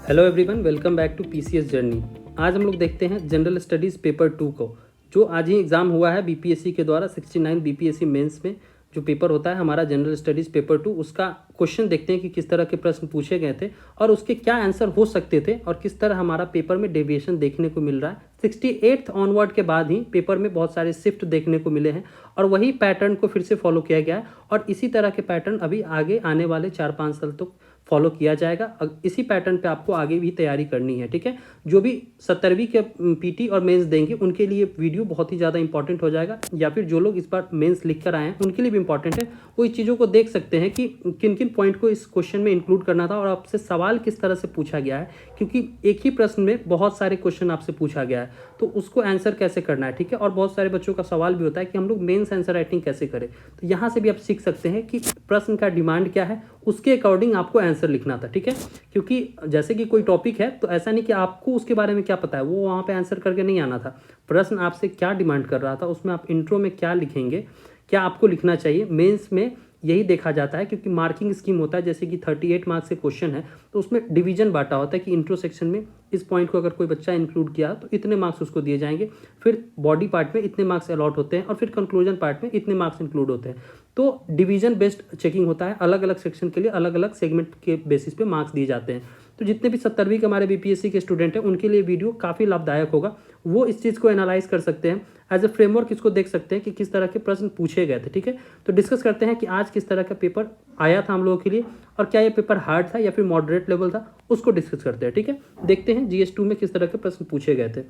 Hello everyone, welcome back to PCS journey. आज हम लोग देखते हैं जनरल स्टडीज़ पेपर 2 को, जो आज ही एग्ज़ाम हुआ है बीपीएससी के द्वारा। 69 बीपीएससी मेंस में जो पेपर होता है हमारा जनरल स्टडीज़ पेपर 2, उसका क्वेश्चन देखते हैं कि किस तरह के प्रश्न पूछे गए थे और उसके क्या आंसर हो सकते थे और किस तरह हमारा पेपर में डेविएशन देखने को मिल रहा है। 68th ऑनवर्ड के बाद ही पेपर में बहुत सारे शिफ्ट देखने को मिले हैं और वही पैटर्न को फिर से फॉलो किया गया है और इसी तरह के पैटर्न अभी आगे आने वाले 4-5 साल तक फॉलो किया जाएगा। इसी पैटर्न पे आपको आगे भी तैयारी करनी है, ठीक है। जो भी 70वीं के पीटी और मेंस देंगे उनके लिए वीडियो बहुत ही ज़्यादा इंपॉर्टेंट हो जाएगा, या फिर जो लोग इस बार मेंस लिख कर आए हैं उनके लिए भी इंपॉर्टेंट है। वो इस चीज़ों को देख सकते हैं कि किन किन पॉइंट को इस क्वेश्चन में इंक्लूड करना था और आपसे सवाल किस तरह से पूछा गया है, क्योंकि एक ही प्रश्न में बहुत सारे क्वेश्चन आपसे पूछा गया है तो उसको आंसर कैसे करना है, ठीक है। और बहुत सारे बच्चों का सवाल भी होता है कि हम लोग मेंस आंसर राइटिंग कैसे करें, तो यहाँ से भी आप सीख सकते हैं कि प्रश्न का डिमांड क्या है, उसके अकॉर्डिंग आपको आंसर लिखना था, ठीक है। क्योंकि जैसे कि कोई टॉपिक है तो ऐसा नहीं कि आपको उसके बारे में क्या पता है, वो वहाँ पे आंसर करके नहीं आना था। प्रश्न आपसे क्या डिमांड कर रहा था, उसमें आप इंट्रो में क्या लिखेंगे, क्या आपको लिखना चाहिए। मेंस में यही देखा जाता है, क्योंकि मार्किंग स्कीम होता है। जैसे कि 38 मार्क्स के क्वेश्चन है तो उसमें डिवीजन बांटा होता है कि इंट्रो सेक्शन में इस पॉइंट को अगर कोई बच्चा इंक्लूड किया तो इतने मार्क्स उसको दिए जाएंगे, फिर बॉडी पार्ट में इतने मार्क्स अलॉट होते हैं और फिर कंक्लूजन पार्ट में इतने मार्क्स इंक्लूड होते हैं। तो डिवीजन बेस्ड चेकिंग होता है, अलग अलग सेक्शन के लिए अलग अलग सेगमेंट के बेसिस पे मार्क्स दिए जाते हैं। तो जितने भी 70वीं के हमारे बीपीएससी के स्टूडेंट हैं उनके लिए वीडियो काफ़ी लाभदायक होगा। वो इस चीज़ को एनालाइज कर सकते हैं, एज ए फ्रेमवर्क इसको देख सकते हैं कि किस तरह के प्रश्न पूछे गए थे, ठीक है। तो डिस्कस करते हैं कि आज किस तरह का पेपर आया था हम लोगों के लिए और क्या ये पेपर हार्ड था या फिर मॉडरेट लेवल था, उसको डिस्कस करते हैं, ठीक है। देखते हैं जीएस 2 में किस तरह के प्रश्न पूछे गए थे।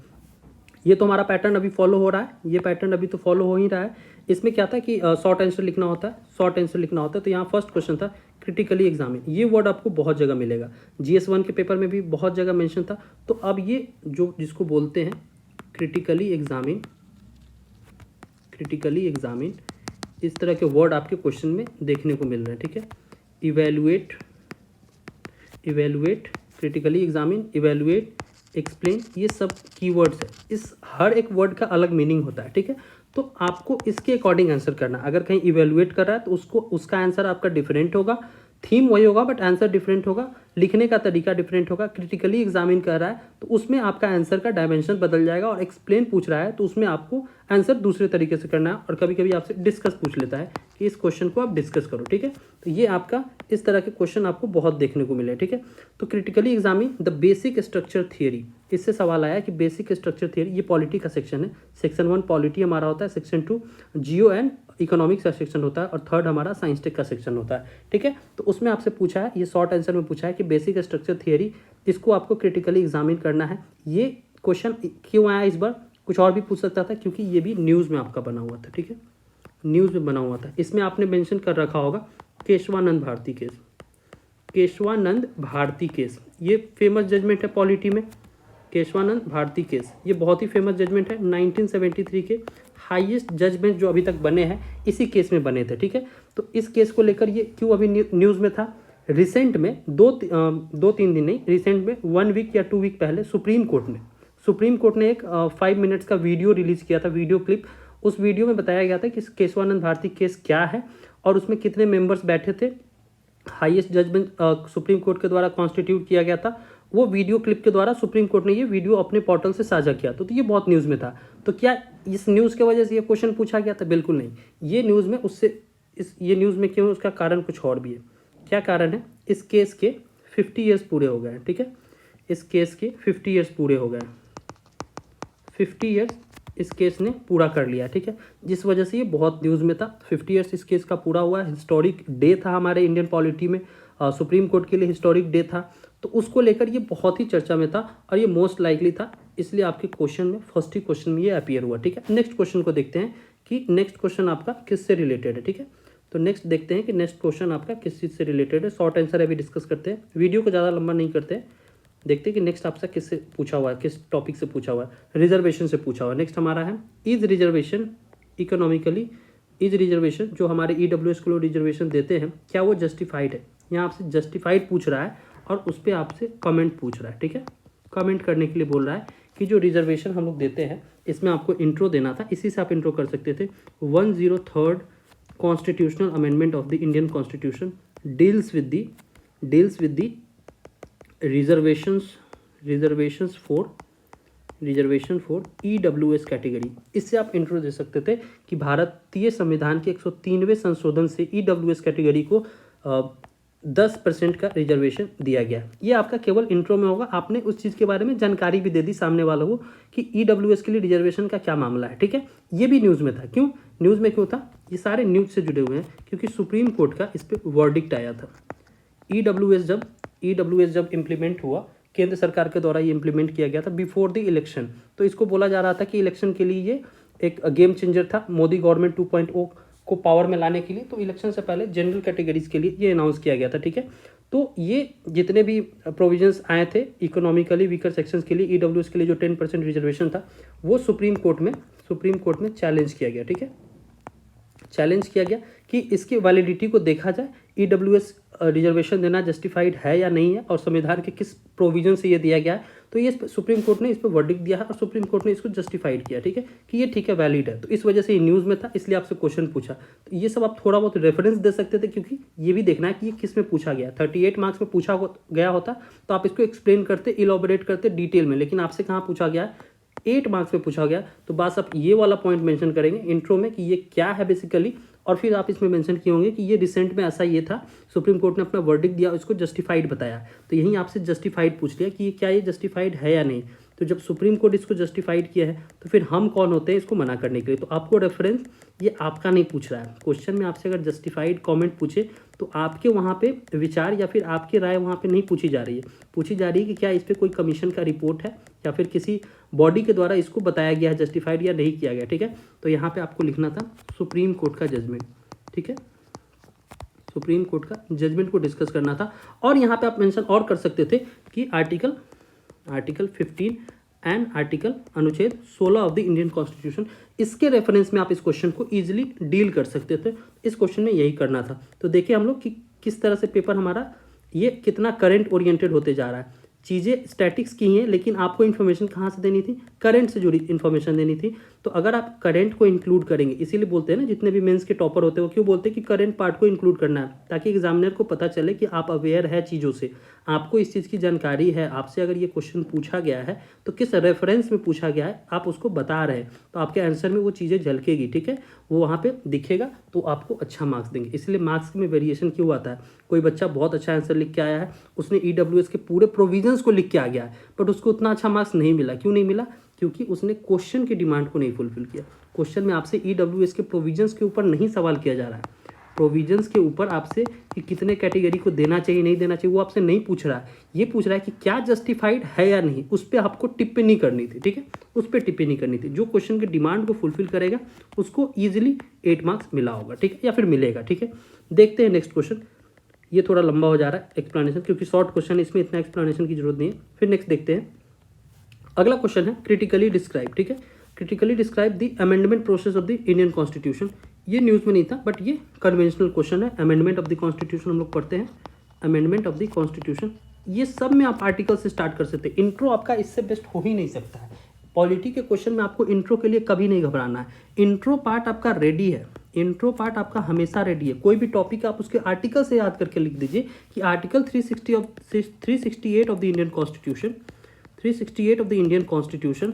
ये तो हमारा पैटर्न अभी फॉलो हो रहा है, ये पैटर्न अभी तो फॉलो हो ही रहा है। इसमें क्या था कि शॉर्ट आंसर लिखना होता है, शॉर्ट आंसर लिखना होता है। तो यहाँ फर्स्ट क्वेश्चन था क्रिटिकली एग्जामिन। ये वर्ड आपको बहुत जगह मिलेगा, जीएस 1 के पेपर में भी बहुत जगह मेंशन था। तो अब ये जो जिसको बोलते हैं क्रिटिकली एग्जामिन, क्रिटिकली एग्जामिन, इस तरह के वर्ड आपके क्वेश्चन में देखने को मिल रहे हैं, ठीक है। Evaluate, evaluate, critically examine, evaluate, explain, ये सब कीवर्ड्स है। इस हर एक वर्ड का अलग मीनिंग होता है, ठीक है। तो आपको इसके अकॉर्डिंग आंसर करना। अगर कहीं इवेलुएट कर रहा है तो उसको उसका आंसर आपका डिफरेंट होगा, थीम वही होगा बट आंसर डिफरेंट होगा, लिखने का तरीका डिफरेंट होगा। क्रिटिकली एग्जामिन कर रहा है तो उसमें आपका आंसर का डायमेंशन बदल जाएगा, और एक्सप्लेन पूछ रहा है तो उसमें आपको आंसर दूसरे तरीके से करना है। और कभी कभी आपसे डिस्कस पूछ लेता है कि इस क्वेश्चन को आप डिस्कस करो, ठीक है। तो ये आपका इस तरह के क्वेश्चन आपको बहुत देखने को मिले, ठीक है। तो critically examine the basic structure theory, इससे सवाल आया कि बेसिक स्ट्रक्चर थियरी, ये पॉलिटी का सेक्शन है। सेक्शन 1 पॉलिटी हमारा होता है, सेक्शन 2 जियो एंड इकोनॉमिक्स का सेक्शन होता है और थर्ड हमारा साइंस टेक का सेक्शन होता है, ठीक है। तो उसमें आपसे पूछा है, ये शॉर्ट आंसर में पूछा है कि बेसिक स्ट्रक्चर थियरी, इसको आपको क्रिटिकली एग्जामिन करना है। ये क्वेश्चन क्यों आया इस बार, कुछ और भी पूछ सकता था क्योंकि ये भी न्यूज़ में आपका बना हुआ था, ठीक है, न्यूज़ में बना हुआ था। इसमें आपने मेंशन कर रखा होगा केशवानंद भारती केस, केशवानंद भारती केस, ये फेमस जजमेंट है पॉलिटी में। केशवानंद भारती केस ये बहुत ही फेमस जजमेंट है। 1973 के हाईएस्ट जजमेंट जो अभी तक बने हैं इसी केस में बने थे, ठीक है। तो इस केस को लेकर ये क्यों अभी न्यूज़ में था, रिसेंट में दो तीन दिन नहीं, रिसेंट में 1 वीक या 2 वीक पहले सुप्रीम कोर्ट ने एक 5 मिनट्स का वीडियो रिलीज किया था, वीडियो क्लिप। उस वीडियो में बताया गया था कि केशवानंद भारती केस क्या है और उसमें कितने मेंबर्स बैठे थे, हाईएस्ट जजमेंट सुप्रीम कोर्ट के द्वारा कॉन्स्टिट्यूट किया गया था। वो वीडियो क्लिप के द्वारा सुप्रीम कोर्ट ने ये वीडियो अपने पोर्टल से साझा किया, तो ये बहुत न्यूज़ में था। तो क्या इस न्यूज़ के वजह से ये क्वेश्चन पूछा गया था? बिल्कुल नहीं। ये न्यूज़ में उससे ये न्यूज़ में क्यों, उसका कारण कुछ और भी है। क्या कारण है? इस केस के 50 ईयर्स पूरे हो गए हैं, ठीक है। इस केस के 50 ईयर्स पूरे हो गए हैं, 50 ईयर्स इस केस ने पूरा कर लिया, ठीक है, जिस वजह से ये बहुत न्यूज़ में था। 50 ईयर्स इस केस का पूरा हुआ है, हिस्टोरिक डे था हमारे इंडियन पॉलिटी में, सुप्रीम कोर्ट के लिए हिस्टोरिक डे था। तो उसको लेकर ये बहुत ही चर्चा में था और ये मोस्ट लाइकली था, इसलिए आपके क्वेश्चन में फर्स्ट ही क्वेश्चन में ये अपीयर हुआ, ठीक है। नेक्स्ट क्वेश्चन को देखते हैं कि नेक्स्ट क्वेश्चन आपका किससे रिलेटेड है, ठीक है। तो नेक्स्ट देखते हैं कि नेक्स्ट क्वेश्चन आपका किस चीज़ से रिलेटेड है। शॉर्ट आंसर अभी डिस्कस करते हैं, वीडियो को ज़्यादा लंबा नहीं करते हैं। देखते हैं कि नेक्स्ट आपसे किससे पूछा हुआ है, किस टॉपिक से पूछा हुआ है। रिजर्वेशन से पूछा हुआ है। नेक्स्ट हमारा है is reservation economically, is reservation जो हमारे ईडब्ल्यूएस को लोग रिजर्वेशन देते हैं, क्या वो जस्टिफाइड है। यहाँ आपसे जस्टिफाइड पूछ रहा है और उस पर आपसे कमेंट पूछ रहा है, ठीक है। कमेंट करने के लिए बोल रहा है कि जो रिजर्वेशन हम लोग देते हैं इसमें आपको इंट्रो देना था, इसी से आप इंट्रो कर सकते थे। 103rd constitutional amendment of the Indian constitution deals with the reservation for EWS category. इससे आप इंट्रो दे सकते थे कि भारतीय संविधान के 103वें संशोधन से EWS कैटेगरी को 10% का रिजर्वेशन दिया गया। ये आपका केवल इंट्रो में होगा, आपने उस चीज़ के बारे में जानकारी भी दे दी सामने वालों को कि EWS के लिए रिजर्वेशन का क्या मामला है, ठीक है। ये भी न्यूज़ में था। क्यों न्यूज़ में क्यों था? ये सारे न्यूज़ से जुड़े हुए हैं क्योंकि सुप्रीम कोर्ट का इस पर वर्डिक्ट आया था। EWS जब इम्प्लीमेंट हुआ, केंद्र सरकार के द्वारा ये इम्प्लीमेंट किया गया था बिफोर द इलेक्शन, तो इसको बोला जा रहा था कि इलेक्शन के लिए ये एक गेम चेंजर था मोदी गवर्नमेंट 2.0 को पावर में लाने के लिए। तो इलेक्शन से पहले जनरल कैटेगरीज के लिए ये अनाउंस किया गया था, ठीक है। तो ये जितने भी प्रोविजंस आए थे इकोनॉमिकली वीकर सेक्शंस के लिए, EWS के लिए जो 10% रिजर्वेशन था, वो सुप्रीम कोर्ट में चैलेंज किया गया, ठीक है। चैलेंज किया गया कि इसकी वैलिडिटी को देखा जाए, EWS रिजर्वेशन देना जस्टिफाइड है या नहीं है और संविधान के किस प्रोविजन से ये दिया गया है। तो ये सुप्रीम कोर्ट ने इस पर वर्डिक्ट दिया है और सुप्रीम कोर्ट ने इसको जस्टिफाइड किया, ठीक है, कि ये ठीक है, वैलिड है। तो इस वजह से ये न्यूज़ में था, इसलिए आपसे क्वेश्चन पूछा। तो ये सब आप थोड़ा बहुत रेफरेंस दे सकते थे क्योंकि ये भी देखना है कि ये किस में पूछा गया। 38 मार्क्स में पूछा गया होता तो आप इसको एक्सप्लेन करते, इलॉबरेट करते डिटेल में, लेकिन आपसे कहाँ पूछा गया है, 8 मार्क्स में पूछा गया। तो बस आप ये वाला पॉइंट मेंशन करेंगे इंट्रो में कि ये क्या है बेसिकली, और फिर आप इसमें मेंशन किए होंगे कि ये रिसेंट में ऐसा ये था, सुप्रीम कोर्ट ने अपना वर्डिक्ट दिया, इसको जस्टिफाइड बताया। तो यहीं आपसे जस्टिफाइड पूछ लिया कि क्या ये जस्टिफाइड है या नहीं। तो जब सुप्रीम कोर्ट इसको जस्टिफाइड किया है तो फिर हम कौन होते हैं इसको मना करने के लिए। तो आपको रेफरेंस ये आपका नहीं पूछ रहा है। क्वेश्चन में आपसे अगर जस्टिफाइड कमेंट पूछे तो आपके वहाँ पे विचार या फिर आपकी राय वहाँ पे नहीं पूछी जा रही है। पूछी जा रही है कि क्या इस पर कोई कमीशन का रिपोर्ट है या फिर किसी बॉडी के द्वारा इसको बताया गया है जस्टिफाइड या नहीं किया गया, ठीक है। तो यहाँ पे आपको लिखना था सुप्रीम कोर्ट का जजमेंट, ठीक है, सुप्रीम कोर्ट का जजमेंट को डिस्कस करना था। और यहाँ पे आप मेंशन और कर सकते थे कि आर्टिकल 15 एंड आर्टिकल अनुच्छेद 16 ऑफ द इंडियन कॉन्स्टिट्यूशन, इसके रेफरेंस में आप इस क्वेश्चन को इजीली डील कर सकते थे। इस क्वेश्चन में यही करना था। तो देखिए हम लोग कि किस तरह से पेपर हमारा ये कितना करंट ओरिएंटेड होते जा रहा है। चीज़ें स्टैटिक्स की हैं लेकिन आपको इन्फॉर्मेशन कहाँ से देनी थी, करंट से जुड़ी इन्फॉर्मेशन देनी थी। तो अगर आप करंट को इंक्लूड करेंगे, इसीलिए बोलते हैं ना जितने भी मेंस के टॉपर होते हैं वो क्यों बोलते हैं कि करंट पार्ट को इंक्लूड करना है, ताकि एग्जामिनर को पता चले कि आप अवेयर है चीज़ों से, आपको इस चीज़ की जानकारी है। आपसे अगर ये क्वेश्चन पूछा गया है तो किस रेफरेंस में पूछा गया है आप उसको बता रहे हैं, तो आपके आंसर में वो चीज़ें झलकेगी, ठीक है, वो वहाँ पे दिखेगा, तो आपको अच्छा मार्क्स देंगे। इसलिए मार्क्स में वेरिएशन क्यों आता है। कोई बच्चा बहुत अच्छा आंसर लिख के आया है, उसने EWS के पूरे प्रोविजंस को लिख के आ गया है, बट उसको उतना अच्छा मार्क्स नहीं मिला। क्यों नहीं मिला? क्योंकि उसने क्वेश्चन की डिमांड को नहीं फुलफिल किया। क्वेश्चन में आपसे EWS के प्रोविजंस के ऊपर नहीं सवाल किया जा रहा है, प्रोविजंस के ऊपर आपसे कि कितने कैटेगरी को देना चाहिए नहीं देना चाहिए वो आपसे नहीं पूछ रहा है। ये पूछ रहा है कि क्या जस्टिफाइड है या नहीं, उस पर आपको टिप्पणी करनी थी, ठीक है, उस पर टिप्पणी करनी थी। जो क्वेश्चन की डिमांड को फुलफिल करेगा उसको ईजिली 8 मार्क्स मिला होगा, ठीक है, या फिर मिलेगा, ठीक है। देखते हैं नेक्स्ट क्वेश्चन। ये थोड़ा लंबा हो जा रहा है एक्सप्लेनेशन क्योंकि शॉर्ट क्वेश्चन, इसमें इतना एक्सप्लेनेशन की जरूरत नहीं है। फिर नेक्स्ट देखते हैं। अगला क्वेश्चन है क्रिटिकली डिस्क्राइब, ठीक है, critically describe the amendment process of the Indian constitution. ये न्यूज़ में नहीं था बट ये कन्वेंशनल क्वेश्चन है। अमेंडमेंट ऑफ द कॉन्स्टिट्यूशन हम लोग पढ़ते हैं, अमेंडमेंट ऑफ द कॉन्स्टिट्यूशन। ये सब में आप आर्टिकल से स्टार्ट कर सकते हैं। इंट्रो आपका इससे बेस्ट हो ही नहीं सकता है। पॉलिटी के क्वेश्चन में आपको इंट्रो के लिए कभी नहीं घबराना है। इंट्रो पार्ट आपका रेडी है, इंट्रो पार्ट आपका हमेशा रेडी है। कोई भी टॉपिक आप उसके आर्टिकल से याद करके लिख दीजिए कि article 368 of the Indian constitution, 368 of the Indian constitution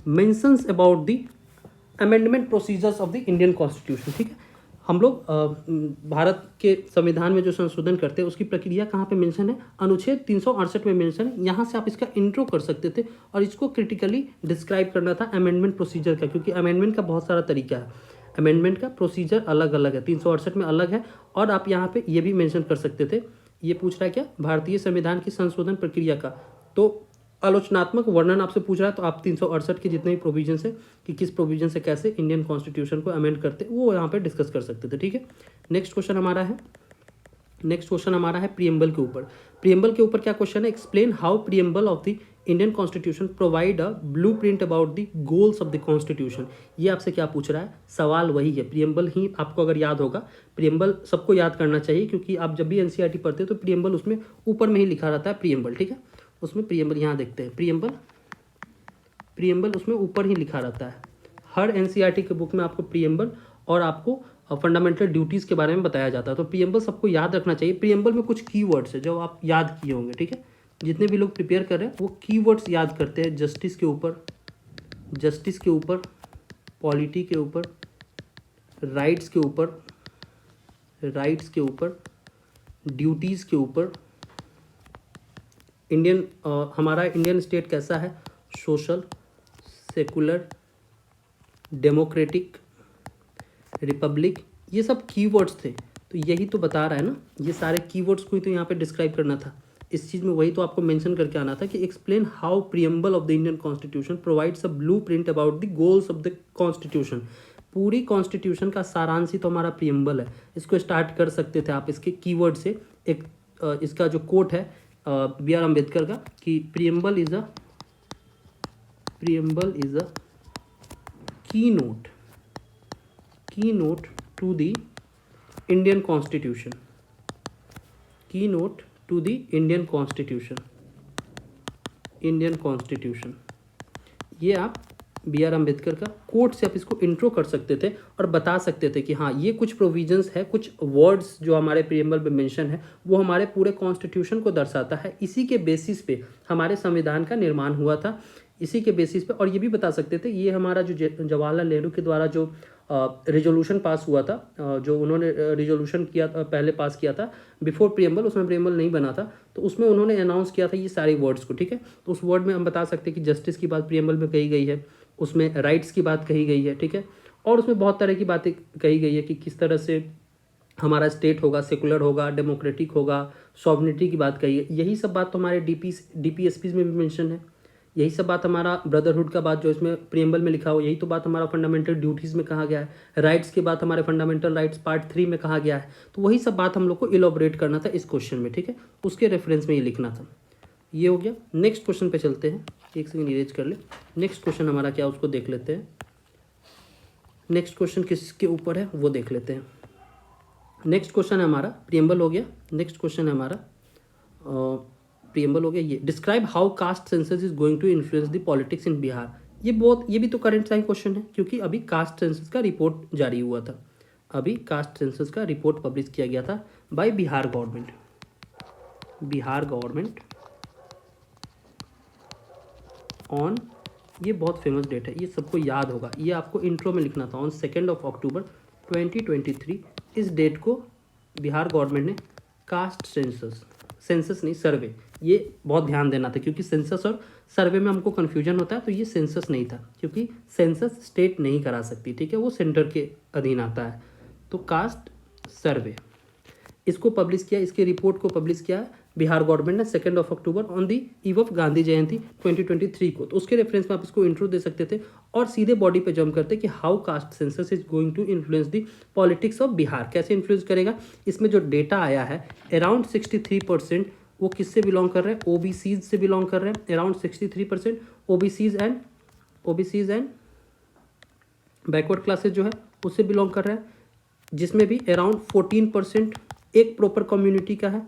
mentions about the amendment procedures of the Indian constitution, ठीक है। हम लोग भारत के संविधान में जो संशोधन करते हैं उसकी प्रक्रिया कहाँ पे मेंशन है, अनुच्छेद 368 में मेंशन है। यहाँ से आप इसका इंट्रो कर सकते थे और इसको क्रिटिकली डिस्क्राइब करना था अमेंडमेंट प्रोसीजर का, क्योंकि अमेंडमेंट का बहुत सारा तरीका है, अमेंडमेंट का प्रोसीजर अलग अलग है, 368 में अलग है। और आप यहाँ पे ये भी मेंशन कर सकते थे, ये पूछ रहा है क्या, भारतीय संविधान की संशोधन प्रक्रिया का। तो आलोचनात्मक वर्णन आपसे पूछ रहा है तो आप 368 के जितने भी प्रोविजन है कि किस प्रोविजन से कैसे इंडियन कॉन्स्टिट्यूशन को अमेंड करते वो यहाँ पे डिस्कस कर सकते थे, ठीक है। नेक्स्ट क्वेश्चन हमारा है प्रीएम्बल के ऊपर। प्रीएम्बल के ऊपर क्या क्वेश्चन है, explain how preamble of the Indian constitution provide a blueprint about the goals of the constitution. ये आपसे क्या पूछ रहा है, सवाल वही है, प्रीएम्बल ही आपको अगर याद होगा, प्रीएम्बल सबको याद करना चाहिए क्योंकि आप जब भी एनसीईआरटी पढ़ते हो तो प्रीएम्बल उसमें ऊपर में ही लिखा रहता है प्रीएम्बल, ठीक है। उसमें प्रीएम्बल यहाँ देखते हैं, प्रीएम्बल उसमें ऊपर ही लिखा रहता है। हर एनसीईआरटी के बुक में आपको प्रीएम्बल और आपको फंडामेंटल ड्यूटीज़ के बारे में बताया जाता है। तो प्रीएम्बल सबको याद रखना चाहिए। प्रीएम्बल में कुछ कीवर्ड्स है जो आप याद किए होंगे, ठीक है। जितने भी लोग प्रिपेयर कर रहे हैं वो कीवर्ड्स याद करते हैं। जस्टिस के ऊपर, जस्टिस के ऊपर, पॉलिटी के ऊपर, राइट्स के ऊपर, राइट्स के ऊपर, ड्यूटीज़ के ऊपर। हमारा इंडियन स्टेट कैसा है? सोशल, सेकुलर, डेमोक्रेटिक, रिपब्लिक, ये सब कीवर्ड्स थे। तो यही तो बता रहा है ना, ये सारे कीवर्ड्स को ही तो यहाँ पे डिस्क्राइब करना था। इस चीज़ में वही तो आपको मेंशन करके आना था कि explain how preamble of the Indian constitution provides a blueprint about the goals of the constitution. पूरी कॉन्स्टिट्यूशन का सारांश ही तो हमारा प्रीएम्बल है। इसको स्टार्ट कर सकते थे आप इसके कीवर्ड से। एक इसका जो कोट है बी आर अम्बेडकर का कि preamble is a keynote to the Indian Constitution, keynote to the Indian Constitution, Indian constitution. ये आप बी आर अम्बेडकर का कोट से आप इसको इंट्रो कर सकते थे और बता सकते थे कि हाँ ये कुछ प्रोविजंस है, कुछ वर्ड्स जो हमारे प्रीएम्बल में मेंशन है वो हमारे पूरे कॉन्स्टिट्यूशन को दर्शाता है। इसी के बेसिस पे हमारे संविधान का निर्माण हुआ था, इसी के बेसिस पे। और ये भी बता सकते थे ये हमारा जो जवाहरलाल नेहरू के द्वारा जो रिजोल्यूशन पास हुआ था, जो उन्होंने रिजोल्यूशन किया पहले पास किया था बिफोर प्रीएम्बल, उसमें प्रीएम्बल नहीं बना था, तो उसमें उन्होंने अनाउंस किया था ये सारे वर्ड्स को, ठीक है। तो उस वर्ड में हम बता सकते हैं कि जस्टिस की बात प्रीएम्बल में कही गई है, उसमें राइट्स की बात कही गई है, ठीक है। और उसमें बहुत तरह की बातें कही गई है कि किस तरह से हमारा स्टेट होगा, सेकुलर होगा, डेमोक्रेटिक होगा, सॉवरेनिटी की बात कही है। यही सब बात तो हमारे डीपीएसपी में भी मेंशन है। यही सब बात हमारा ब्रदरहुड का बात जो इसमें प्रीएम्बल में लिखा हो, यही तो बात हमारा फंडामेंटल ड्यूटीज़ में कहा गया है। राइट्स की बात हमारे फंडामेंटल राइट्स पार्ट 3 में कहा गया है। तो वही सब बात हम लोग को इलोबरेट करना था इस क्वेश्चन में, ठीक है। उसके रेफरेंस में ये लिखना था। ये हो गया। नेक्स्ट क्वेश्चन पे चलते हैं। एक सेकंड इरेज कर ले। नेक्स्ट क्वेश्चन हमारा क्या उसको देख लेते हैं। नेक्स्ट क्वेश्चन किसके ऊपर है वो देख लेते हैं। नेक्स्ट क्वेश्चन है हमारा, प्रीएम्बल हो गया। नेक्स्ट क्वेश्चन है हमारा प्रीएम्बल हो गया। ये describe how caste census is going to influence the politics in Bihar. ये भी तो करंट टाइम क्वेश्चन है क्योंकि अभी कास्ट सेंसस का रिपोर्ट जारी हुआ था। अभी कास्ट सेंसस का रिपोर्ट पब्लिश किया गया था by Bihar government. Bihar government on, ये बहुत फेमस डेट है, ये सबको याद होगा, ये आपको इंट्रो में लिखना था। ऑन 2 अक्टूबर 2023 इस डेट को बिहार गवर्नमेंट ने कास्ट सेंसस नहीं सर्वे, ये बहुत ध्यान देना था क्योंकि सेंसस और सर्वे में हमको कन्फ्यूजन होता है। तो ये सेंसस नहीं था क्योंकि सेंसस स्टेट नहीं करा सकती, ठीक है, वो सेंटर के अधीन आता है। तो कास्ट सर्वे इसको पब्लिश किया, इसके रिपोर्ट को पब्लिश किया है बिहार गवर्नमेंट ने 2 October on the eve of Gandhi Jayanti 2023 को। तो उसके रेफरेंस में आप इसको इंट्रो दे सकते थे और सीधे बॉडी पे जंप करते कि how caste census is going to influence the politics of Bihar. कैसे इन्फ्लुएंस करेगा? इसमें जो डेटा आया है अराउंड 63% वो किससे बिलोंग कर रहे हैं? ओबीसीज से बिलोंग कर रहे हैं। Around 63% OBCs and backward classes जो है उससे बिलोंग कर रहे हैं, जिसमें भी अराउंड 14% एक प्रॉपर कम्युनिटी का है,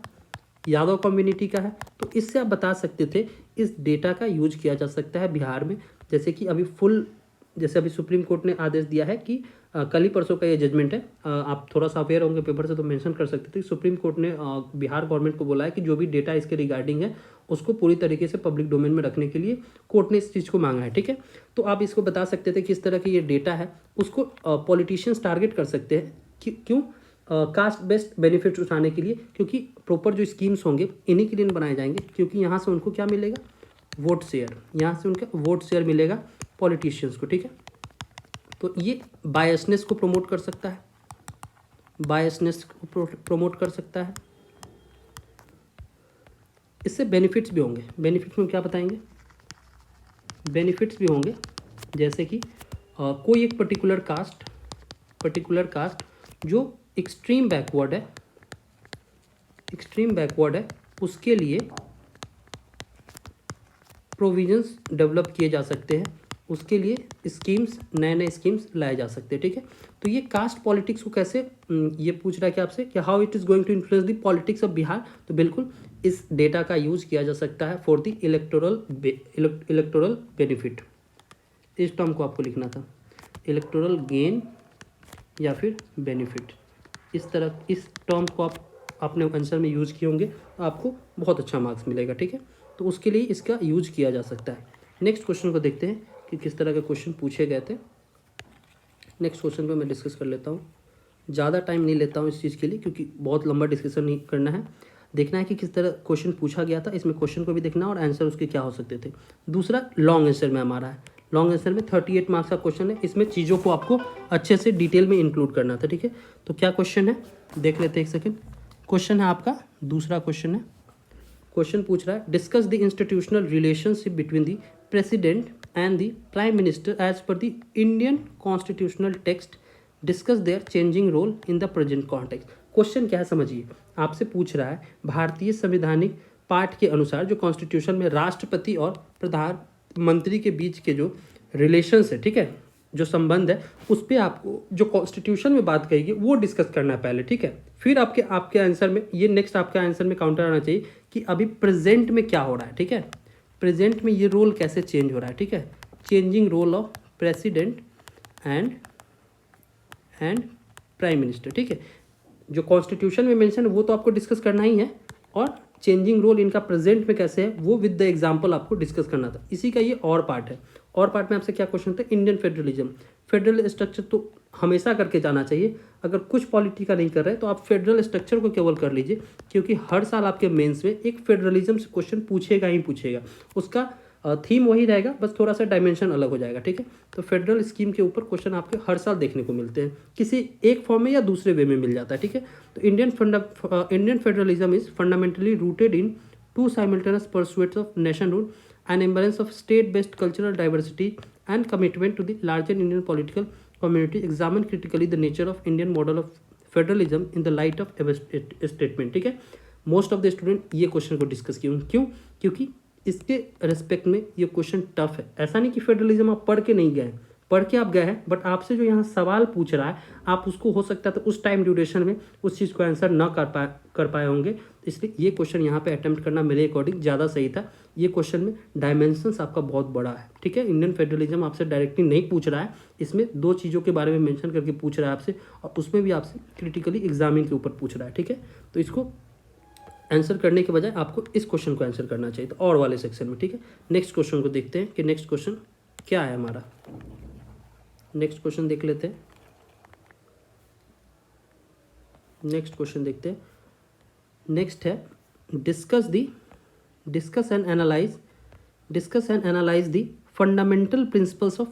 यादव कम्युनिटी का है। तो इससे आप बता सकते थे इस डेटा का यूज किया जा सकता है बिहार में। जैसे कि अभी सुप्रीम कोर्ट ने आदेश दिया है कि कल ही परसों का ये जजमेंट है, आप थोड़ा सा अवेयर होंगे पेपर से तो मेंशन कर सकते थे। सुप्रीम कोर्ट ने बिहार गवर्नमेंट को बोला है कि जो भी डेटा इसके रिगार्डिंग है उसको पूरी तरीके से पब्लिक डोमेन में रखने के लिए कोर्ट ने इस चीज़ को मांगा है, ठीक है। तो आप इसको बता सकते थे किस तरह की ये डेटा है उसको पॉलिटिशियंस टारगेट कर सकते हैं। क्यों? कास्ट बेस्ड बेनिफिट्स उठाने के लिए, क्योंकि प्रॉपर जो स्कीम्स होंगे इन्हीं के लिए बनाए जाएंगे, क्योंकि यहाँ से उनको क्या मिलेगा? Vote share. यहाँ से उनका वोट शेयर मिलेगा पॉलिटिशियंस को, ठीक है। तो ये बायसनेस को प्रमोट कर सकता है, बायसनेस को प्रमोट कर सकता है। इससे बेनिफिट्स भी होंगे। बेनिफिट्स में क्या बताएंगे? बेनिफिट्स भी होंगे जैसे कि कोई एक पर्टिकुलर कास्ट जो एक्सट्रीम बैकवर्ड है उसके लिए प्रोविजंस डेवलप किए जा सकते हैं, उसके लिए नए स्कीम्स लाए जा सकते हैं, ठीक है। तो ये कास्ट पॉलिटिक्स को कैसे, ये पूछ रहा है कि आपसे कि how it is going to influence the politics of Bihar. तो बिल्कुल इस डेटा का यूज किया जा सकता है फॉर द इलेक्टोरल बेनिफिट। इस टर्म को आपको लिखना था, इलेक्टोरल गेन या फिर बेनिफिट। इस तरह इस टर्म को आप अपने आंसर में यूज़ किए होंगे तो आपको बहुत अच्छा मार्क्स मिलेगा, ठीक है। तो उसके लिए इसका यूज किया जा सकता है। नेक्स्ट क्वेश्चन को देखते हैं कि किस तरह के क्वेश्चन पूछे गए थे। नेक्स्ट क्वेश्चन पे मैं डिस्कस कर लेता हूँ, ज़्यादा टाइम नहीं लेता हूँ इस चीज़ के लिए क्योंकि बहुत लंबा डिस्कशन नहीं करना है। देखना है कि किस तरह क्वेश्चन पूछा गया था, इसमें क्वेश्चन को भी देखना और आंसर उसके क्या हो सकते थे। दूसरा लॉन्ग आंसर में हमारा है, लॉन्ग आंसर में 38 मार्क्स का क्वेश्चन है, इसमें चीज़ों को आपको अच्छे से डिटेल में इंक्लूड करना था, ठीक है। तो क्या क्वेश्चन है देख लेते हैं, एक सेकेंड। क्वेश्चन है आपका दूसरा क्वेश्चन है, क्वेश्चन पूछ रहा है discuss the institutional relationship between the president and the prime minister as per the Indian constitutional text, discuss their changing role in the present context. Question क्या है समझिए, आपसे पूछ रहा है भारतीय संवैधानिक पाठ के अनुसार जो कॉन्स्टिट्यूशन में राष्ट्रपति और प्रधानमंत्री के बीच के जो रिलेशंस है, ठीक है, जो संबंध है, उस पर आपको जो कॉन्स्टिट्यूशन में बात कही गई वो डिस्कस करना है पहले, ठीक है। फिर आपके आंसर में ये नेक्स्ट आपके आंसर में काउंटर आना चाहिए कि अभी प्रेजेंट में क्या हो रहा है, ठीक है, प्रेजेंट में ये रोल कैसे चेंज हो रहा है, ठीक है। Changing role of president and prime minister, ठीक है। जो कॉन्स्टिट्यूशन में मेंशन है वो तो आपको डिस्कस करना ही है, और चेंजिंग रोल इनका प्रेजेंट में कैसे है वो विद द एग्जांपल आपको डिस्कस करना था। इसी का ये और पार्ट है। और पार्ट में आपसे क्या क्वेश्चन था, इंडियन फेडरलिज्म, फेडरल स्ट्रक्चर तो हमेशा करके जाना चाहिए। अगर कुछ पॉलिटी का नहीं कर रहे तो आप फेडरल स्ट्रक्चर को केवल कर लीजिए, क्योंकि हर साल आपके मेंस में एक फेडरलिज्म से क्वेश्चन पूछेगा ही पूछेगा। उसका थीम वही रहेगा, बस थोड़ा सा डायमेंशन अलग हो जाएगा, ठीक है। तो फेडरल स्कीम के ऊपर क्वेश्चन आपके हर साल देखने को मिलते हैं, किसी एक फॉर्म में या दूसरे वे में मिल जाता है, ठीक है। तो Indian federalism is fundamentally rooted in two simultaneous pursuits of nation rule and embrace of state-based cultural diversity and commitment to the larger Indian political community. Examine critically the nature of Indian model of federalism in the light of statement, ठीक है। Most of the student ये question को discuss क्यों, क्योंकि इसके respect में ये question tough है। ऐसा नहीं कि फेडरलिज्म आप पढ़ के नहीं गए, पढ़ के आप गए हैं, बट आपसे जो यहाँ सवाल पूछ रहा है आप उसको हो सकता है तो उस टाइम ड्यूरेशन में उस चीज़ को आंसर ना कर पाए होंगे, इसलिए ये क्वेश्चन यहाँ पे अटेम्प्ट करना मेरे अकॉर्डिंग ज़्यादा सही था। ये क्वेश्चन में डायमेंशंस आपका बहुत बड़ा है, ठीक है। इंडियन फेडरलिज्म आपसे डायरेक्टली नहीं पूछ रहा है, इसमें दो चीज़ों के बारे में मेंशन करके पूछ रहा है आपसे, और उसमें भी आपसे क्रिटिकली एग्जामिन के ऊपर पूछ रहा है, ठीक है। तो इसको आंसर करने के बजाय आपको इस क्वेश्चन को आंसर करना चाहिए, तो और वाले सेक्शन में, ठीक है। नेक्स्ट क्वेश्चन को देखते हैं कि नेक्स्ट क्वेश्चन क्या है हमारा। नेक्स्ट क्वेश्चन देख लेते हैं, नेक्स्ट क्वेश्चन देखते हैं। नेक्स्ट है discuss and analyse the fundamental principles of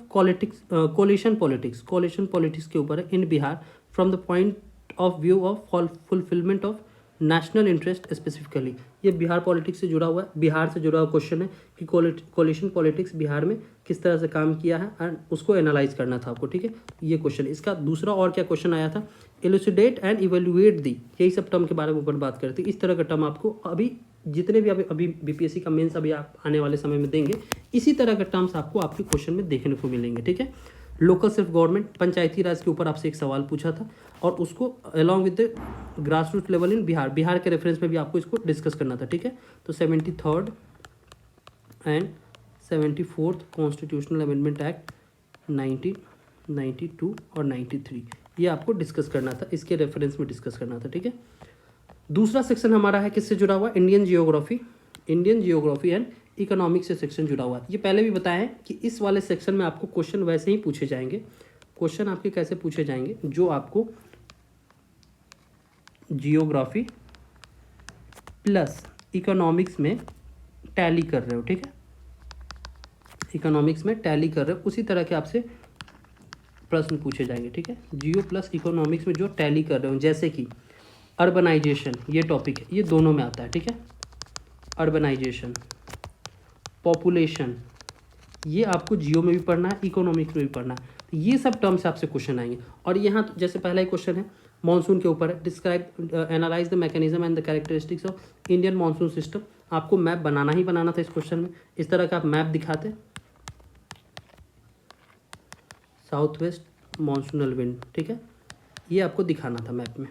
coalition politics के ऊपर है in Bihar from the point of view of fulfilment of national interest specifically. ये बिहार पॉलिटिक्स से जुड़ा हुआ है, बिहार से जुड़ा हुआ क्वेश्चन है कि कोलिशन पॉलिटिक्स बिहार में किस तरह से काम किया है एंड उसको एनालाइज करना था आपको, ठीक है। ये क्वेश्चन, इसका दूसरा और क्या क्वेश्चन आया था, एलुसिडेट एंड इवेल्युएट दी, यही सब टर्म के बारे में ऊपर बात करते हैं। इस तरह का टर्म आपको अभी जितने भी अभी बीपीएससी का मेंस अभी आप आने वाले समय में देंगे, इसी तरह के टर्म्स आपको आपके क्वेश्चन में देखने को मिलेंगे, ठीक है। Local self government, Panchayati Raj के ऊपर आपसे एक सवाल पूछा था, और उसको along with the grass root level in Bihar के रेफरेंस में भी आपको इसको डिस्कस करना था, ठीक है। तो 73rd and 74th constitutional amendment act 1992 और 93, ये आपको डिस्कस करना था, इसके रेफरेंस में डिस्कस करना था, ठीक है। दूसरा सेक्शन हमारा है किससे जुड़ा हुआ, इंडियन जियोग्राफी एंड इकोनॉमिक्स से सेक्शन जुड़ा हुआ है। ये पहले भी बताया है कि इस वाले सेक्शन में आपको क्वेश्चन वैसे ही पूछे जाएंगे। क्वेश्चन आपके कैसे पूछे जाएंगे, जो आपको जियोग्राफी प्लस इकोनॉमिक्स में टैली कर रहे हो, ठीक है, इकोनॉमिक्स में टैली कर रहे हो, उसी तरह के आपसे प्रश्न पूछे जाएंगे, ठीक है। जियो प्लस इकोनॉमिक्स में जो टैली कर रहे हो, जैसे कि अर्बनाइजेशन, ये टॉपिक है, ये दोनों में आता है, ठीक है। अर्बनाइजेशन, पॉपुलेशन, ये आपको जियो में भी पढ़ना है, इकोनॉमिक्स में भी पढ़ना है, तो ये सब टर्म्स आपसे क्वेश्चन आएंगे। और यहाँ तो जैसे पहला ही क्वेश्चन है मॉनसून के ऊपर है, describe analyse the mechanism and the characteristics of Indian monsoon system. आपको मैप बनाना ही बनाना था इस क्वेश्चन में, इस तरह का आप मैप दिखाते, साउथ वेस्ट मॉनसूनल विंड, ठीक है, ये आपको दिखाना था मैप में।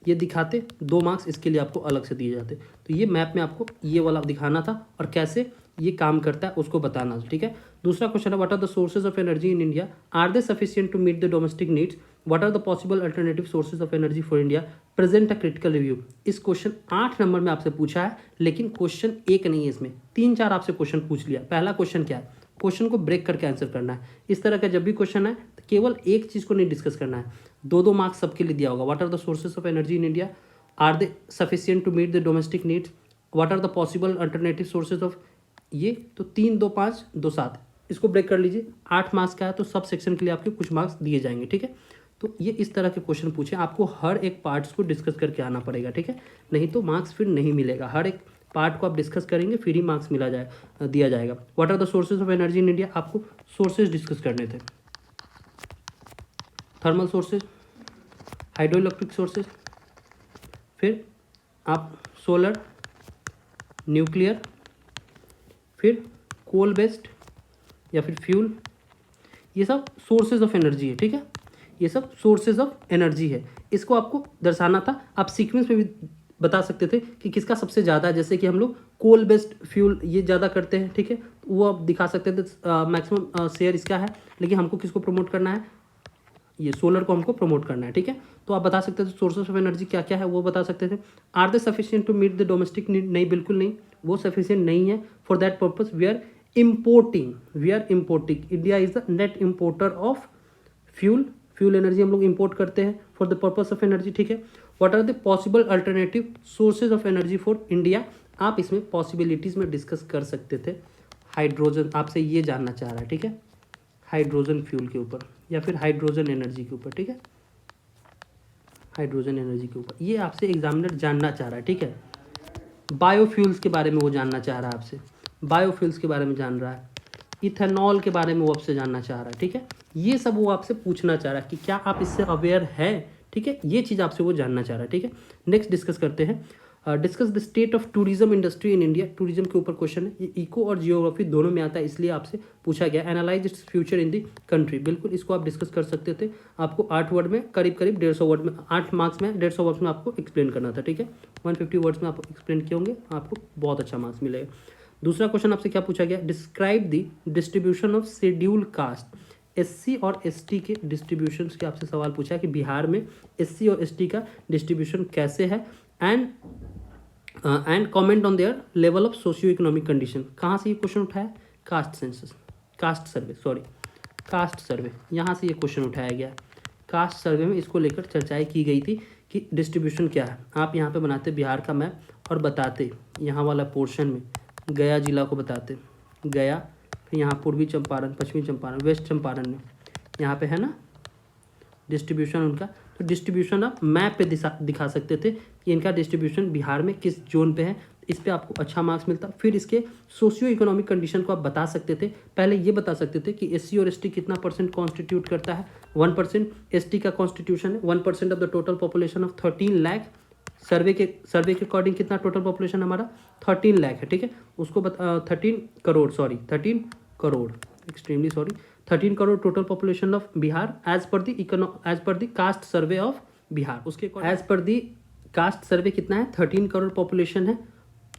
ये दिखाते, 2 मार्क्स इसके लिए आपको अलग से दिए जाते। तो ये मैप में आपको ये वाला दिखाना था और कैसे ये काम करता है उसको बताना था, ठीक है। दूसरा क्वेश्चन है, what are the sources of energy in India, are they sufficient to meet the domestic needs, what are the possible alternative sources of energy for India, present a critical review. इस question 8 number में आपसे पूछा है, लेकिन question एक नहीं है, इसमें 3-4 आपसे क्वेश्चन पूछ लिया। पहला क्वेश्चन क्या है, क्वेश्चन को ब्रेक करके आंसर करना है। इस तरह का जब भी क्वेश्चन है तो केवल एक चीज़ को नहीं डिस्कस करना है, 2-2 मार्क्स सबके लिए दिया होगा। What are the sources of energy in India, are they sufficient to meet the domestic needs, what are the possible alternative sources of, ये तो 3, 2, 5, 2, 7, इसको ब्रेक कर लीजिए। 8 मार्क्स का है तो सब सेक्शन के लिए आपके कुछ मार्क्स दिए जाएंगे, ठीक है। तो ये इस तरह के क्वेश्चन पूछे, आपको हर एक पार्ट्स को डिस्कस करके आना पड़ेगा, ठीक है, नहीं तो मार्क्स फिर नहीं मिलेगा। हर एक पार्ट को आप डिस्कस करेंगे फिर ही मार्क्स दिया जाएगा। What are the sources of energy in India, आपको सोर्सेज डिस्कस करने थे, thermal sources, hydro electric sources, फिर आप सोलर, न्यूक्लियर, फिर कोल बेस्ड या फिर फ्यूल, ये सब सोर्सेज ऑफ एनर्जी है, ठीक है, ये सब सोर्सेज ऑफ एनर्जी है। इसको आपको दर्शाना था, आप सीक्वेंस में भी बता सकते थे कि किसका सबसे ज़्यादा है, जैसे कि हम लोग कोल बेस्ड फ्यूल ये ज़्यादा करते हैं, ठीक है, तो वो आप दिखा सकते थे, मैक्सिमम शेयर इसका है, लेकिन हमको किसको प्रमोट करना है, ये सोलर को हमको प्रमोट करना है, ठीक है। तो आप बता सकते थे सोर्सेस ऑफ एनर्जी क्या क्या है, वो बता सकते थे। Are they sufficient to meet the domestic need, नहीं, बिल्कुल नहीं, वो सफिशिएंट नहीं है। For that purpose we are importing, India is the net importer of fuel energy हम लोग इंपोर्ट करते हैं for the purpose of energy, ठीक है। What are the possible alternative sources of energy for India, आप इसमें पॉसिबिलिटीज़ में discuss कर सकते थे। हाइड्रोजन, आपसे ये जानना चाह रहा है, ठीक है, हाइड्रोजन फ्यूल के ऊपर या फिर हाइड्रोजन एनर्जी के ऊपर, ठीक है, हाइड्रोजन एनर्जी के ऊपर ये आपसे एग्जामिनर जानना चाह रहा है, ठीक है। बायोफ्यूल्स के बारे में वो जानना चाह रहा है आपसे, बायोफ्यूल्स के बारे में जान रहा है, इथेनॉल के बारे में वो आपसे जानना चाह रहा है, ठीक है। ये सब वो आपसे पूछना चाह रहा है कि क्या आप इससे अवेयर है, ठीक है, ये चीज़ आपसे वो जानना चाह रहा है, ठीक है। नेक्स्ट डिस्कस करते हैं, discuss the state of tourism industry in India, tourism के ऊपर क्वेश्चन है, ये इको और जियोग्राफी दोनों में आता है, इसलिए आपसे पूछा गया। Analyse its future in the country, बिल्कुल इसको आप डिस्कस कर सकते थे, आपको 8 वर्ड में करीब 150 वर्ड में, 8 मार्क्स में 150 वर्ड्स में आपको एक्सप्लेन करना था, ठीक है। 150 वर्ड्स में आप एक्सप्लेन किए होंगे, आपको बहुत अच्छा मार्क्स मिलेगा। दूसरा क्वेश्चन आपसे क्या पूछा गया, describe the distribution of schedule caste, SC और एसटी के डिस्ट्रीब्यूशन के आपसे सवाल पूछा है कि बिहार में एससी और एसटी का डिस्ट्रीब्यूशन कैसे है, and comment on their level of socio economic condition. कहाँ से ये क्वेश्चन उठाया, कास्ट सर्वे, यहाँ से ये क्वेश्चन उठाया गया। कास्ट सर्वे में इसको लेकर चर्चाएं की गई थी कि डिस्ट्रीब्यूशन क्या है। आप यहाँ पे बनाते बिहार का मैप और बताते यहाँ वाला पोर्शन में गया जिला को बताते, गया, फिर यहाँ पूर्वी चंपारण, पश्चिमी चंपारण, वेस्ट चंपारण में यहाँ पे है ना डिस्ट्रीब्यूशन उनका, तो डिस्ट्रीब्यूशन आप मैप पे दिखा सकते थे कि इनका डिस्ट्रीब्यूशन बिहार में किस जोन पे है, इस पे आपको अच्छा मार्क्स मिलता। फिर इसके सोशियो इकोनॉमिक कंडीशन को आप बता सकते थे, पहले ये बता सकते थे कि एससी और एसटी कितना % कॉन्स्टिट्यूट करता है, 1%। एसटी का कॉन्स्टिट्यूशन है 1% of the total population of 13 lakh, survey के अकॉर्डिंग कितना टोटल पॉपुलेशन हमारा 13 लाख है, ठीक है, उसको 13 crore, extremely sorry, 13 crore total population of Bihar as per the caste survey of Bihar, उसके एज पर द कास्ट सर्वे कितना है 13 करोड़ पॉपुलेशन है,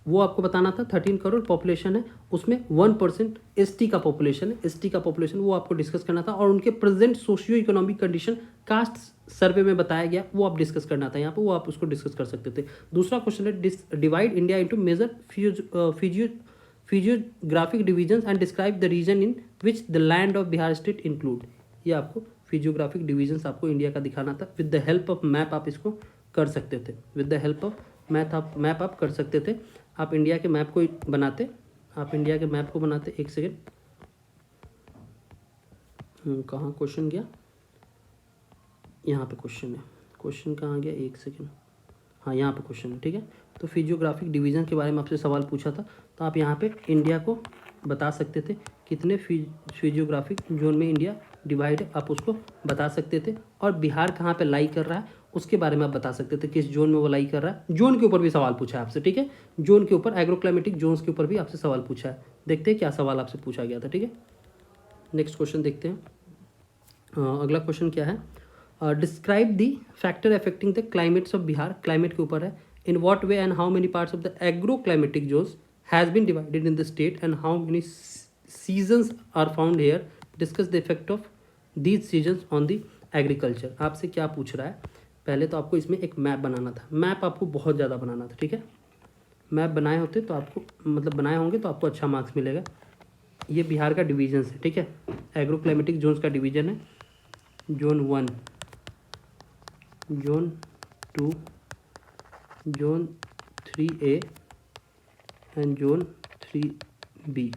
वो आपको बताना था। 13 करोड़ पॉपुलेशन है, उसमें 1% एसटी का पॉपुलेशन है, एसटी का पॉपुलेशन वो आपको डिस्कस करना था, और उनके present socio economic condition cast सर्वे में बताया गया, वो आप डिस्कस करना था यहाँ पे, वो आप उसको डिस्कस कर सकते थे। दूसरा क्वेश्चन है, divide India into major physiographic division and describe the region in which the land of Bihar state include. ये आपको फिजियोग्राफिक डिवीजन आपको इंडिया का दिखाना था। With the help of map आप इसको कर सकते थे, with the help of map आप कर सकते थे। आप इंडिया के मैप को बनाते, एक सेकेंड, कहाँ क्वेश्चन गया, यहाँ पे क्वेश्चन है, क्वेश्चन कहाँ गया, एक सेकेंड, हाँ यहाँ पे क्वेश्चन है, ठीक है। तो फिजियोग्राफिक डिवीज़न के बारे में आपसे सवाल पूछा था, तो आप यहाँ पे इंडिया को बता सकते थे कितने फिजियोग्राफिक जोन में इंडिया डिवाइड है, आप उसको बता सकते थे। और बिहार कहाँ पे लाई कर रहा है उसके बारे में आप बता सकते थे, किस जोन में वो लाई कर रहा है। जोन के ऊपर भी सवाल पूछा है आपसे, ठीक है, जोन के ऊपर, एग्रोक्लाइमेटिक जोन्स के ऊपर भी आपसे सवाल पूछा है। देखते हैं क्या सवाल आपसे पूछा गया था, ठीक है। नेक्स्ट क्वेश्चन देखते हैं। अगला क्वेश्चन क्या है, describe the factor affecting the climates of Bihar, climate के ऊपर है. In what way and how many parts of the agro climatic zones has been divided in the state and how many seasons are found here. Discuss the effect of these seasons on the agriculture. आपसे क्या पूछ रहा है, पहले तो आपको इसमें एक मैप बनाना था. मैप आपको बहुत ज़्यादा बनाना था, ठीक है. मैप बनाए होते तो आपको मतलब बनाए होंगे तो आपको अच्छा मार्क्स मिलेगा. ये बिहार का डिवीजन है, ठीक है. एग्रो क्लाइमेटिक जोन्स का डिवीजन है. Zone 1, zone 2, zone 3A and zone 3B,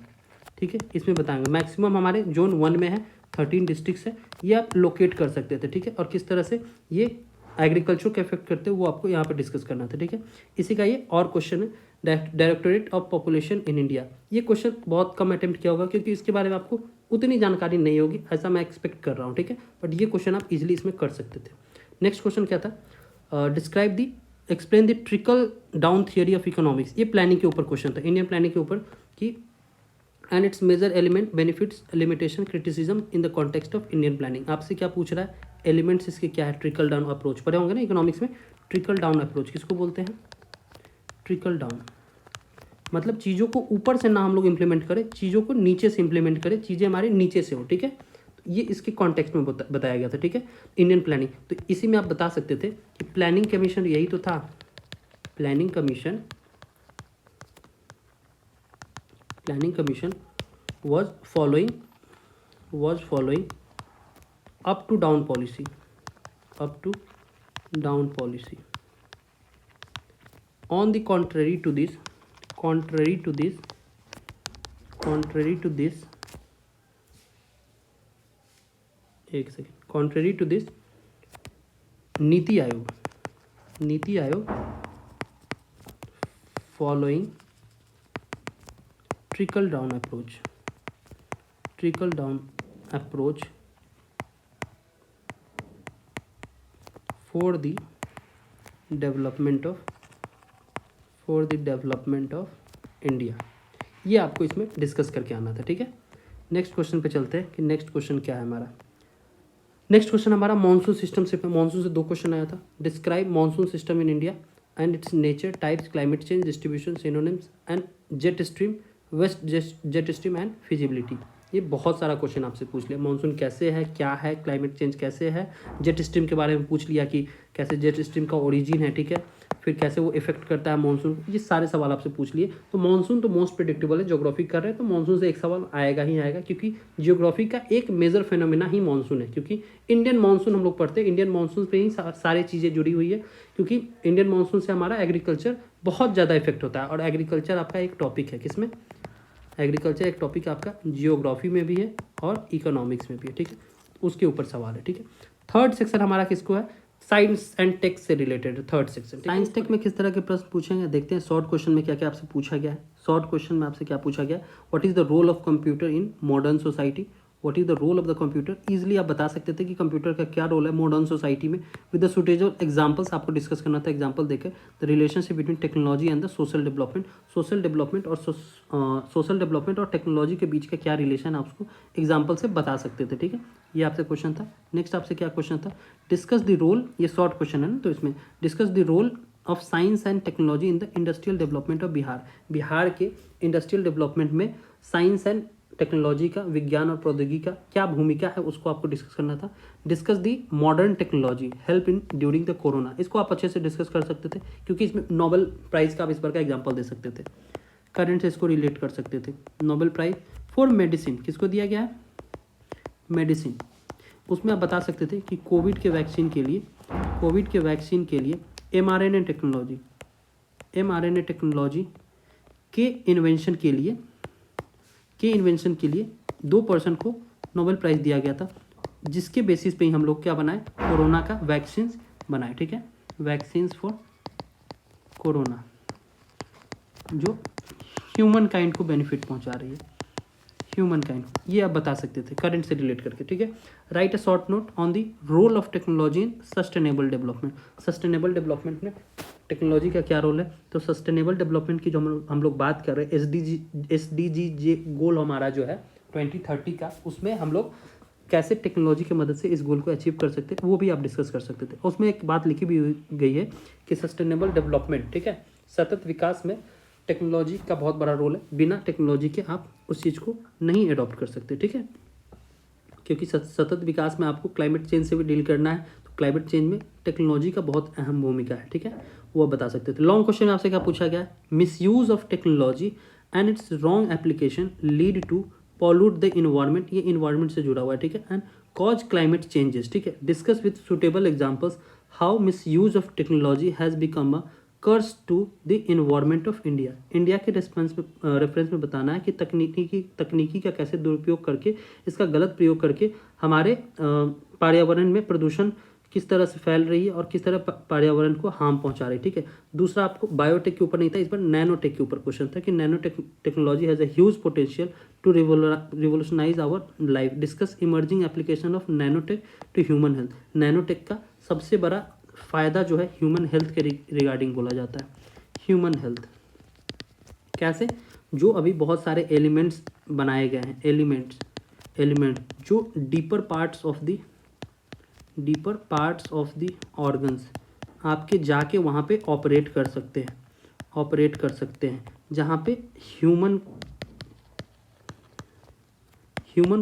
ठीक है. इसमें बताएंगे मैक्सिमम हमारे जोन 1 में है, 13 डिस्ट्रिक्ट्स है. ये आप लोकेट कर सकते थे, ठीक है. और किस तरह से ये एग्रीकल्चर को इफेक्ट करते हैं वो आपको यहाँ पे डिस्कस करना था, ठीक है. इसी का ये और क्वेश्चन है, directorate of population in India. ये क्वेश्चन बहुत कम अटेम्प्ट किया होगा क्योंकि इसके बारे में आपको उतनी जानकारी नहीं होगी, ऐसा मैं एक्सपेक्ट कर रहा हूँ, ठीक है. बट ये क्वेश्चन आप इजिली इसमें कर सकते थे. नेक्स्ट क्वेश्चन क्या था, describe the explain the trickle down theory of economics. ये प्लानिंग के ऊपर क्वेश्चन था, इंडियन प्लानिंग के ऊपर कि and its major element benefits limitation criticism in the context of Indian planning. आपसे क्या पूछ रहा है, एलिमेंट्स इसके क्या है, ट्रिकल डाउन अप्रोच. पढ़े होंगे ना इकोनॉमिक्स में. ट्रिकल डाउन अप्रोच किसको बोलते हैं, ट्रिकल डाउन मतलब चीज़ों को ऊपर से ना हम लोग इम्प्लीमेंट करें, चीज़ों को नीचे से इम्प्लीमेंट करें, चीज़ें हमारे नीचे से हो, ठीक है. तो ये इसके कॉन्टेक्स्ट में बताया गया था, ठीक है. इंडियन प्लानिंग, तो इसी में आप बता सकते थे कि प्लानिंग कमीशन यही तो था. Planning commission was following up to down policy. On the contrary to this NITI Aayog following trickle down approach for the development of India. ये आपको इसमें डिस्कस करके आना था, ठीक है. नेक्स्ट क्वेश्चन पे चलते हैं कि नेक्स्ट क्वेश्चन क्या है हमारा. नेक्स्ट क्वेश्चन हमारा मानसून सिस्टम से, मानसून से 2 क्वेश्चन आया था. Describe monsoon system in India and its nature, types, climate change, distribution, synonyms and jet stream, west jet stream and feasibility. ये बहुत सारा क्वेश्चन आपसे पूछ लिया. मानसून कैसे है, क्या है, क्लाइमेट चेंज कैसे है, जेट स्ट्रीम के बारे में पूछ लिया कि कैसे जेट स्ट्रीम का ओरिजिन है, ठीक है. फिर कैसे वो इफेक्ट करता है मानसून. ये सारे सवाल आपसे पूछ लिए. तो मानसून तो मोस्ट प्रेडिक्टेबल है, ज्योग्राफी कर रहे हैं तो मानसून से एक सवाल आएगा ही आएगा क्योंकि ज्योग्राफी का एक मेजर फिनोमिना ही मानसून है. क्योंकि इंडियन मानसून हम लोग पढ़ते हैं, इंडियन मानसून पे ही सारी चीज़ें जुड़ी हुई है. क्योंकि इंडियन मानसून से हमारा एग्रीकल्चर बहुत ज़्यादा इफेक्ट होता है. और एग्रीकल्चर आपका एक टॉपिक है, किसमें, एग्रीकल्चर एक टॉपिक आपका जियोग्राफी में भी है और इकोनॉमिक्स में भी है, ठीक है. उसके ऊपर सवाल है, ठीक है. थर्ड सेक्शन हमारा किसको है, साइंस एंड टेक से related. Third section science tech में किस तरह के प्रश्न पूछेंगे देखते हैं. शॉर्ट क्वेश्चन में क्या क्या आपसे पूछा गया है. शॉर्ट क्वेश्चन में आपसे क्या पूछा गया, what is the role of computer in modern society. What is the role of the computer. Easily आप बता सकते थे कि कंप्यूटर का क्या रोल है मॉडर्न सोसाइटी में. विद द सुटेबल एग्जांपल्स आपको डिस्कस करना था. एग्जांपल देकर the relationship between technology and the social development. Social development और टेक्नोलॉजी के बीच का क्या रिलेशन है, आप उसको एग्जाम्पल से बता सकते थे, ठीक है. ये आपसे क्वेश्चन था. नेक्स्ट आपसे क्या क्वेश्चन था, डिस्कस द रोल. ये शॉर्ट क्वेश्चन है ना, तो इसमें discuss the role of science and technology in the industrial development of Bihar. Bihar के इंडस्ट्रियल डेवलपमेंट में साइंस एंड टेक्नोलॉजी का, विज्ञान और प्रौद्योगिकी का क्या भूमिका है, उसको आपको डिस्कस करना था. Discuss the modern technology help in during the corona. इसको आप अच्छे से डिस्कस कर सकते थे क्योंकि इसमें नोबेल प्राइज का आप इस बार का एग्जांपल दे सकते थे. करंट से इसको रिलेट कर सकते थे. नोबेल प्राइज फॉर मेडिसिन किसको दिया गया है, मेडिसिन. उसमें आप बता सकते थे कि कोविड के वैक्सीन के लिए mRNA टेक्नोलॉजी के इन्वेंशन के लिए 2 पर्सन को नोबेल प्राइज़ दिया गया था, जिसके बेसिस पे ही हम लोग क्या बनाए, कोरोना का वैक्सीन बनाए, ठीक है. वैक्सीन्स फॉर कोरोना जो ह्यूमन काइंड को बेनिफिट पहुंचा रही है, ह्यूमन काइंड. ये आप बता सकते थे करंट से रिलेट करके, ठीक है. Write a short note on the role of technology in sustainable development. Sustainable development में टेक्नोलॉजी का क्या रोल है. तो सस्टेनेबल डेवलपमेंट की जो हम लोग बात कर रहे हैं, SDG गोल हमारा जो है 2030 का, उसमें हम लोग कैसे टेक्नोलॉजी की मदद से इस गोल को अचीव कर सकते हैं वो भी आप डिस्कस कर सकते थे। उसमें एक बात लिखी भी गई है कि सस्टेनेबल डेवलपमेंट, ठीक है, सतत विकास में टेक्नोलॉजी का बहुत बड़ा रोल है। बिना टेक्नोलॉजी के आप उस चीज़ को नहीं एडॉप्ट कर सकते, ठीक है, क्योंकि सतत विकास में आपको क्लाइमेट चेंज से भी डील करना है। तो क्लाइमेट चेंज में टेक्नोलॉजी का बहुत अहम भूमिका है, ठीक है, वो आप बता सकते थे। लॉन्ग क्वेश्चन में आपसे क्या पूछा गया है, misuse of technology and its wrong application lead to pollute the environment, ये इन्वायरमेंट से जुड़ा हुआ है, ठीक है, एंड कॉज क्लाइमेट चेंजेस, ठीक है, discuss with suitable examples how misuse of technology has become a curse to the environment of India. India के रेफरेंस में बताना है कि तकनीकी का कैसे दुरुपयोग करके, इसका गलत प्रयोग करके हमारे पर्यावरण में प्रदूषण किस तरह से फैल रही है और किस तरह पर्यावरण को हार्म पहुंचा रही है, ठीक है। दूसरा आपको बायोटेक के ऊपर नहीं था, इस बार नैनोटेक के ऊपर क्वेश्चन था कि nanotechnology has a huge potential to revolutionise our life, discuss emerging application of nanotech to human health. Nanotech का सबसे बड़ा फ़ायदा जो है ह्यूमन हेल्थ के रिगार्डिंग बोला जाता है। ह्यूमन हेल्थ कैसे, जो अभी बहुत सारे एलिमेंट्स बनाए गए हैं, एलिमेंट जो deeper parts of the organs आपके जाके वहाँ पे ऑपरेट कर सकते हैं, जहाँ पे ह्यूमन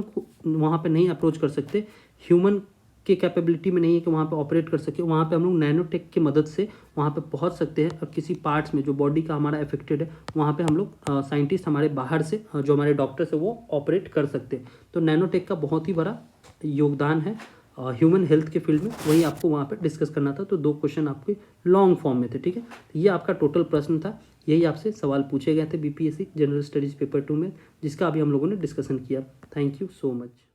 को वहाँ पे नहीं अप्रोच कर सकते, ह्यूमन के कैपेबिलिटी में नहीं है कि वहाँ पे ऑपरेट कर सके। वहाँ पे हम लोग नैनोटेक की मदद से वहाँ पे पहुँच सकते हैं और किसी पार्ट्स में जो बॉडी का हमारा अफेक्टेड है वहाँ पे हम लोग साइंटिस्ट हमारे बाहर से जो हमारे डॉक्टर्स है वो ऑपरेट कर सकते हैं। तो नैनोटेक का बहुत ही बड़ा योगदान है ह्यूमन हेल्थ के फील्ड में, वही आपको वहाँ पे डिस्कस करना था। तो 2 क्वेश्चन आपके लॉन्ग फॉर्म में थे, ठीक है। तो ये आपका टोटल प्रश्न था, यही आपसे सवाल पूछे गए थे बीपीएससी जनरल स्टडीज़ पेपर 2 में, जिसका अभी हम लोगों ने डिस्कशन किया। Thank you so much.